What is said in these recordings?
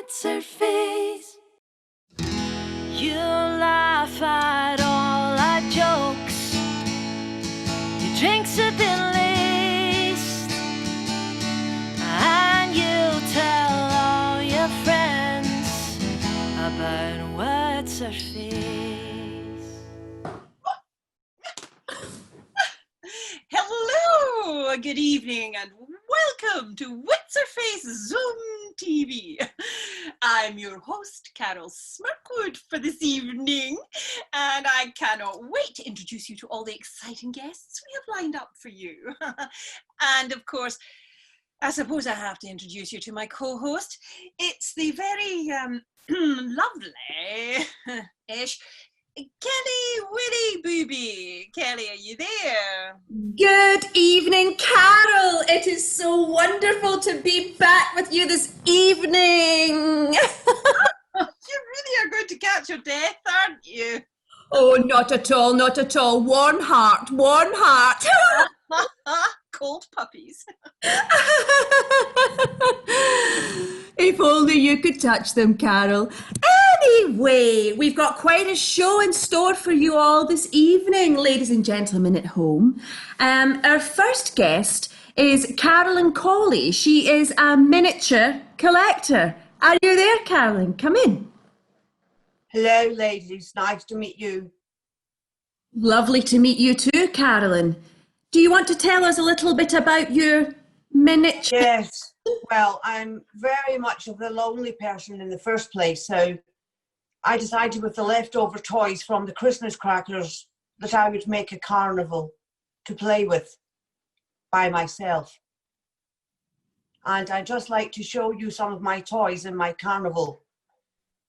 Witsherface. You laugh at all our jokes. Your drinks have been laced, and you tell all your friends about Witsherface. Hello, good evening, and welcome to Witsherface Zoom TV. I'm your host, Carol Smirkwood, for this evening, and I cannot wait to introduce you to all the exciting guests we have lined up for you. And of course, I suppose I have to introduce you to my co-host. It's the very lovely-ish Kelly Willy Booby. Kelly, are you there? Good evening, Carol. It is so wonderful to be back with you this evening. You really are going to catch your death, aren't you? Oh, not at all, not at all. Warm heart, warm heart. Cold puppies. If only you could touch them, Carol. Anyway, we've got quite a show in store for you all this evening, ladies and gentlemen at home. Our first guest is Carolyn Colley. She is a miniature collector. Are you there, Carolyn? Come in. Hello, ladies. Nice to meet you. Lovely to meet you too, Carolyn. Do you want to tell us a little bit about your miniature? Yes. Well, I'm very much of the lonely person in the first place, so I decided with the leftover toys from the Christmas crackers that I would make a carnival to play with by myself. And I'd just like to show you some of my toys in my carnival.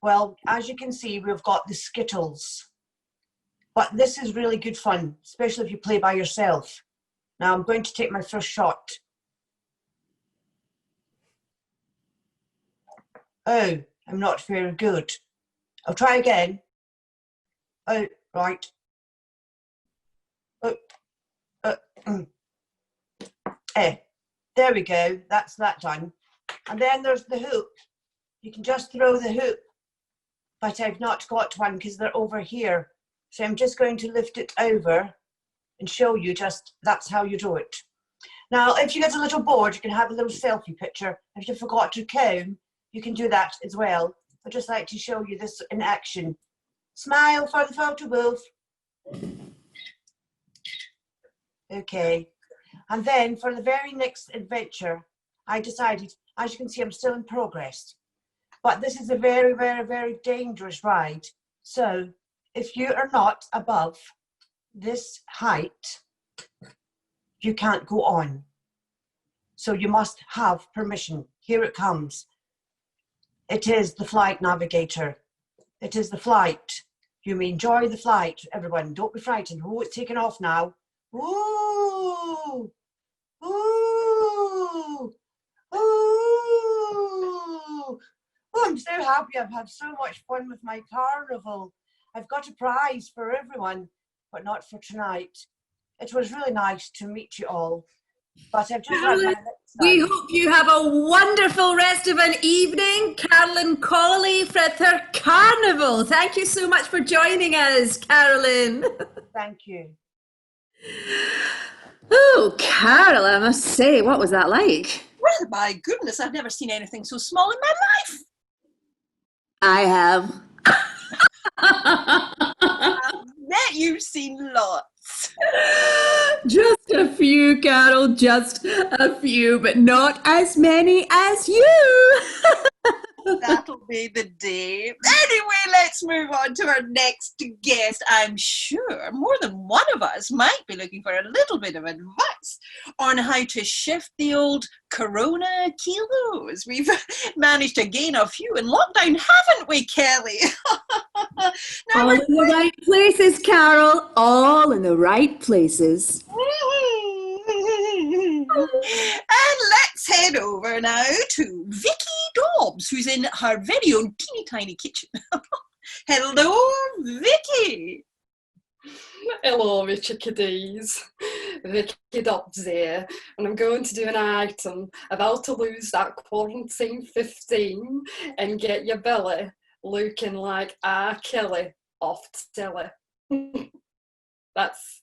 Well, as you can see, we've got the Skittles. But this is really good fun, especially if you play by yourself. Now I'm going to take my first shot. Oh, I'm not very good. I'll try again. Oh, right. There we go. That's that done. And then there's the hoop. You can just throw the hoop. But I've not got one because they're over here. So I'm just going to lift it over and show you just that's how you do it. Now, if you get a little bored, you can have a little selfie picture. If you forgot to comb, you can do that as well. I'd just like to show you this in action. Smile for the photo booth. Okay. And then for the very next adventure, I decided, as you can see, I'm still in progress. But this is a very, very, very dangerous ride. So if you are not above this height, you can't go on. So you must have permission. Here it comes. It is the flight navigator. It is the flight. You may enjoy the flight, everyone. Don't be frightened. Oh, it's taking off now. Ooh! Ooh! Ooh! Oh, I'm so happy. I've had so much fun with my carnival. I've got a prize for everyone, but not for tonight. It was really nice to meet you all. But I've just had my We hope you have a wonderful rest of an evening. Carolyn Colley for her carnival. Thank you so much for joining us, Carolyn. Thank you. Oh, Carol, I must say, what was that like? Well, my goodness, I've never seen anything so small in my life. I have. I bet you've seen lots. Just a few, Carol, just a few, but not as many as you. That'll be the day. Anyway, let's move on to our next guest. I'm sure more than one of us might be looking for a little bit of advice on how to shift the old corona kilos. We've managed to gain a few in lockdown, haven't we, Kelly? All in the right places, Carol. All in the right places. And let's head over now to Vicky Dobbs, who's in her very own teeny tiny kitchen. Hello, Vicky. Hello, my chickadees. Vicky Dobbs here, and I'm going to do an item of how to lose that quarantine 15 and get your belly looking like R. Kelly off telly. That's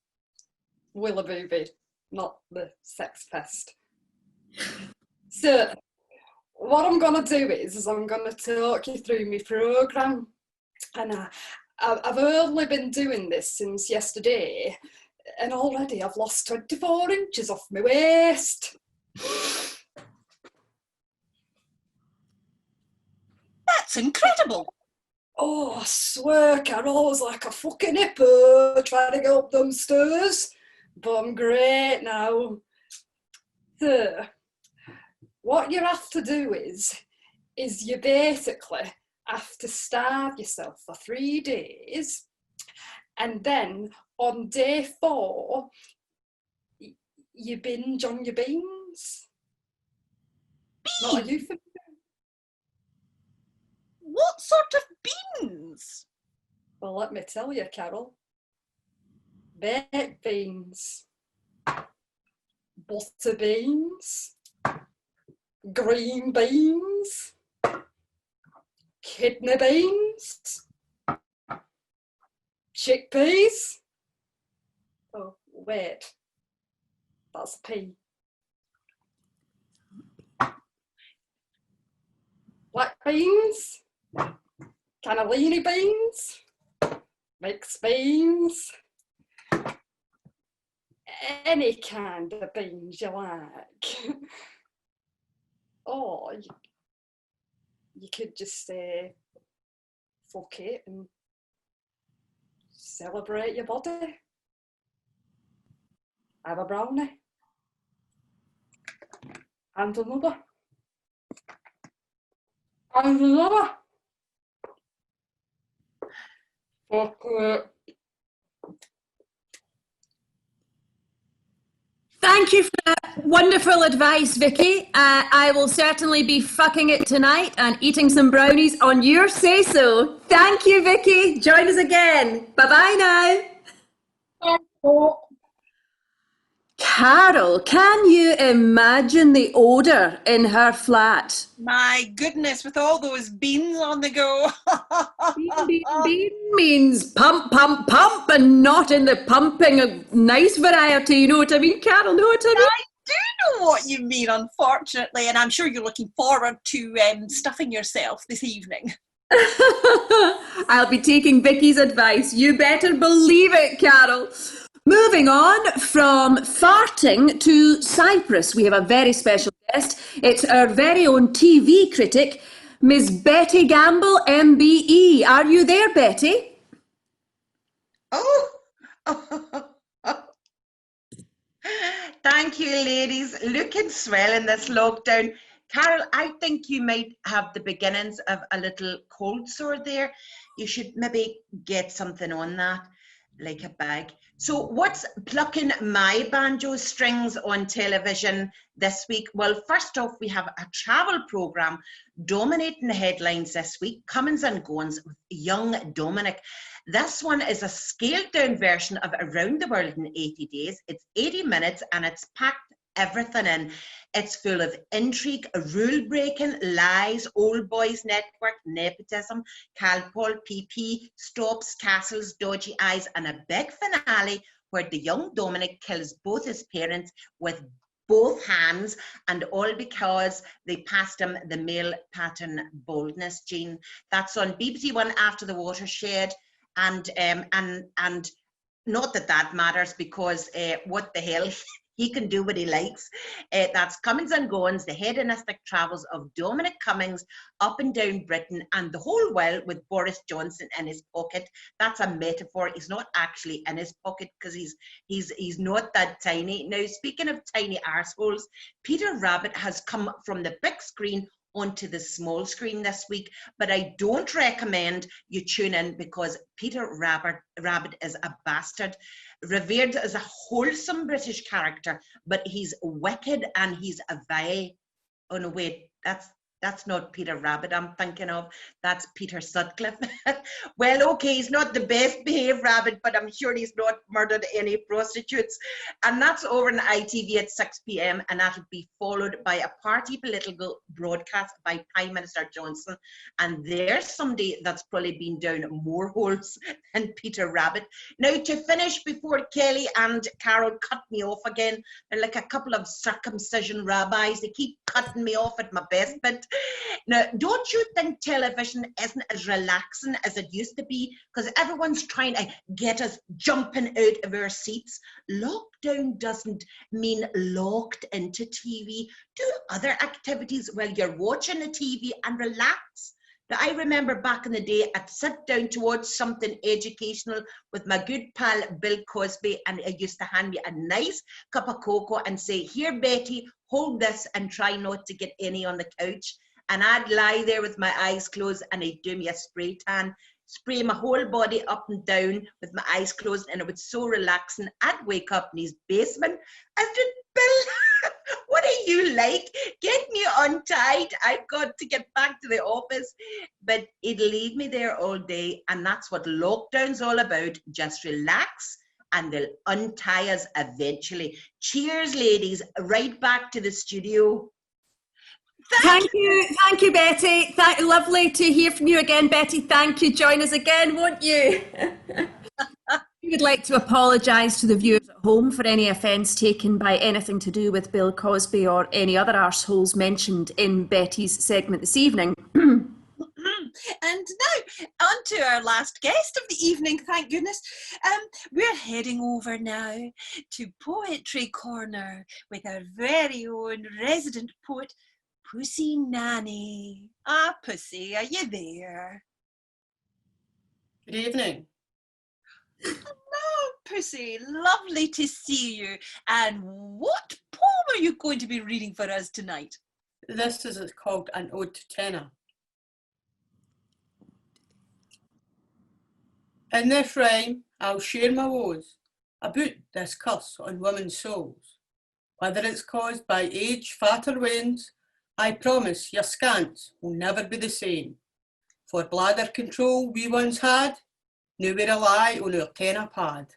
Willabooby, not the sex pest. So, what I'm going to do is I'm going to talk you through my programme. And I've only been doing this since yesterday, and already I've lost 24 inches off my waist. That's incredible. Oh, I swear, Carol, I was like a fucking hippo trying to go up them stairs. But I'm great now. So, what you have to do is you basically have to starve yourself for 3 days, and then on day 4, you binge on your beans. Not a euphemism. What sort of beans? Well, let me tell you, Carol. Baked beans, butter beans, green beans, kidney beans, chickpeas. Oh, wait. That's a pea. Black beans, cannellini beans, mixed beans, any kind of beans you like. Or you could just say, fuck it and celebrate your body. Have a brownie. And another. And another. Fuck it. Thank you for that wonderful advice, Vicky. I will certainly be fucking it tonight and eating some brownies on your say-so. Thank you, Vicky. Join us again. Bye-bye now. Carol, can you imagine the odour in her flat? My goodness, with all those beans on the go. Bean means pump, pump, pump, and not in the pumping of nice variety. You know what I mean, Carol? Know what I mean? I do know what you mean, unfortunately, and I'm sure you're looking forward to stuffing yourself this evening. I'll be taking Vicky's advice. You better believe it, Carol. Moving on from farting to Cyprus, we have a very special guest. It's our very own TV critic, Miss Betty Gamble, MBE. Are you there, Betty? Oh, thank you, ladies. Looking swell in this lockdown. Carol, I think you might have the beginnings of a little cold sore there. You should maybe get something on that, like a bag. So what's plucking my banjo strings on television this week? Well, first off, we have a travel programme dominating the headlines this week, comings and goings with young Dominic. This one is a scaled down version of Around the World in 80 Days. It's 80 minutes and it's packed everything in. It's full of intrigue, rule breaking, lies, old boys network, nepotism, Calpol, PP, stops, castles, dodgy eyes, and a big finale where the young Dominic kills both his parents with both hands, and all because they passed him the male pattern baldness gene. That's on BBC One after the Watershed, and not that that matters, because what the hell, he can do what he likes. That's Comings and Goings, the hedonistic travels of Dominic Cummings up and down Britain, and the whole while with Boris Johnson in his pocket. That's a metaphor. He's not actually in his pocket because he's not that tiny. Now, speaking of tiny arseholes, Peter Rabbit has come from the big screen onto the small screen this week, but I don't recommend you tune in because Peter Rabbit is a bastard, revered as a wholesome British character, but he's wicked and he's a vile. Oh no, wait, that's That's not Peter Rabbit I'm thinking of. That's Peter Sutcliffe. Well, okay, he's not the best behaved rabbit, but I'm sure he's not murdered any prostitutes. And that's over on ITV at 6 p.m. and that'll be followed by a party political broadcast by Prime Minister Johnson. And there's somebody that's probably been down more holes than Peter Rabbit. Now, to finish, before Kelly and Carol cut me off again, they're like a couple of circumcision rabbis. They keep cutting me off at my best bit. Now, don't you think television isn't as relaxing as it used to be? Because everyone's trying to get us jumping out of our seats. Lockdown doesn't mean locked into TV. Do other activities while you're watching the TV and relax. Now, I remember back in the day, I'd sit down to watch something educational with my good pal Bill Cosby, and he used to hand me a nice cup of cocoa and say, "Here, Betty, hold this and try not to get any on the couch." And I'd lie there with my eyes closed and he'd do me a spray tan, spray my whole body up and down with my eyes closed, and it was so relaxing. I'd wake up in his basement. I said, "Bill, what are you like? Get me untied. I've got to get back to the office." But he'd leave me there all day, and that's what lockdown's all about. Just relax and they'll untie us eventually. Cheers, ladies. Right back to the studio. Thank you, Betty. Lovely to hear from you again, Betty. Thank you. Join us again, won't you? We would like to apologise to the viewers at home for any offence taken by anything to do with Bill Cosby or any other arseholes mentioned in Betty's segment this evening. And now, on to our last guest of the evening, thank goodness. We're heading over now to Poetry Corner with our very own resident poet, Pussy Nanny. Ah, Pussy, are you there? Good evening. Hello, Pussy. Lovely to see you. And what poem are you going to be reading for us tonight? This is called An Ode to Tenor. In this rhyme, I'll share my woes about this curse on women's souls. Whether it's caused by age, fat or wains, I promise your scants will never be the same. For bladder control we once had, now we rely on our tenor pad.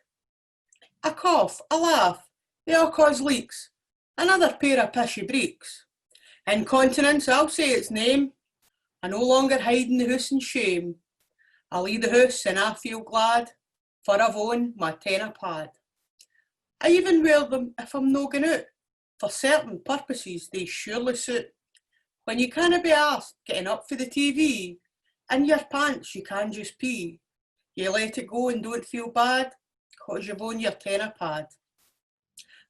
A cough, a laugh, they all cause leaks, another pair of pishy breeks. Incontinence, I'll say its name, I no longer hide in the house in shame. I leave the house and I feel glad, for I've owned my tenor pad. I even wear them if I'm no going out, for certain purposes they surely suit. When you canna be asked getting up for the TV, in your pants you can just pee. You let it go and don't feel bad, cause you've on your tenor pad.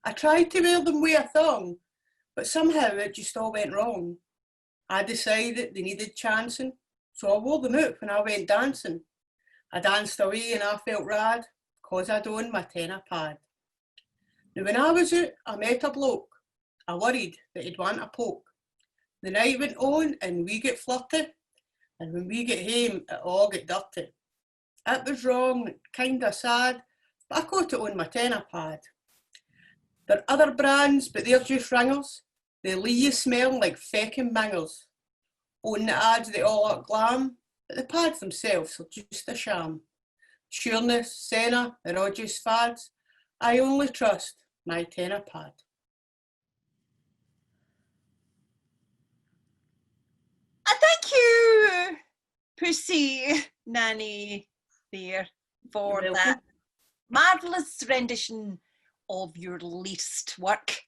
I tried to wear them with a thong, but somehow it just all went wrong. I decided they needed chancing, so I wore them out when I went dancing. I danced away and I felt rad, cause I'd on my tenor pad. Now when I was out, I met a bloke. I worried that he'd want a poke. The night went on and we get flirty, and when we get home, it all get dirty. It was wrong, kinda sad, but I caught it on my tenor pad. There are other brands, but they're just ringers. They leave you smelling like feckin' mingers. On the ads, they all look glam, but the pads themselves are just a sham. Sureness, Senna, they're all just fads. I only trust my tenor pad. Thank you, Pussy Nanny, there, for that marvellous rendition of your latest work.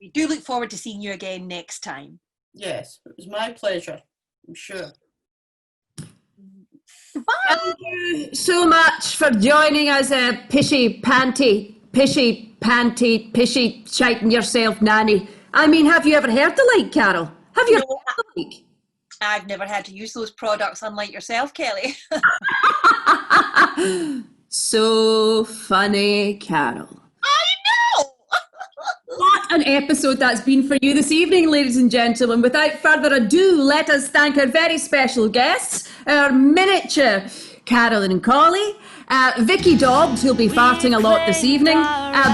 We do look forward to seeing you again next time. Yes, it was my pleasure, I'm sure. Bye. Thank you so much for joining us, pishy shiting yourself nanny. I mean, have you ever heard the like, Carol? Have you No, heard the like? I've never had to use those products, unlike yourself, Kelly. So funny, Carol. I know! What an episode that's been for you this evening, ladies and gentlemen. Without further ado, let us thank our very special guests, our miniature Carolyn and Collie, Vicky Dobbs, who'll be farting a lot this evening,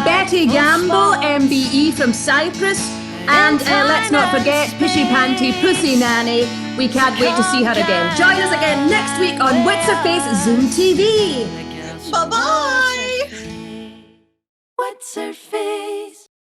Betty Gamble, MBE from Cyprus, And let's not forget Pishy Panty Pussy Nanny. We can't wait to see her again. Join us again next week on Witsherface Zoom TV. Bye-bye. What's her face?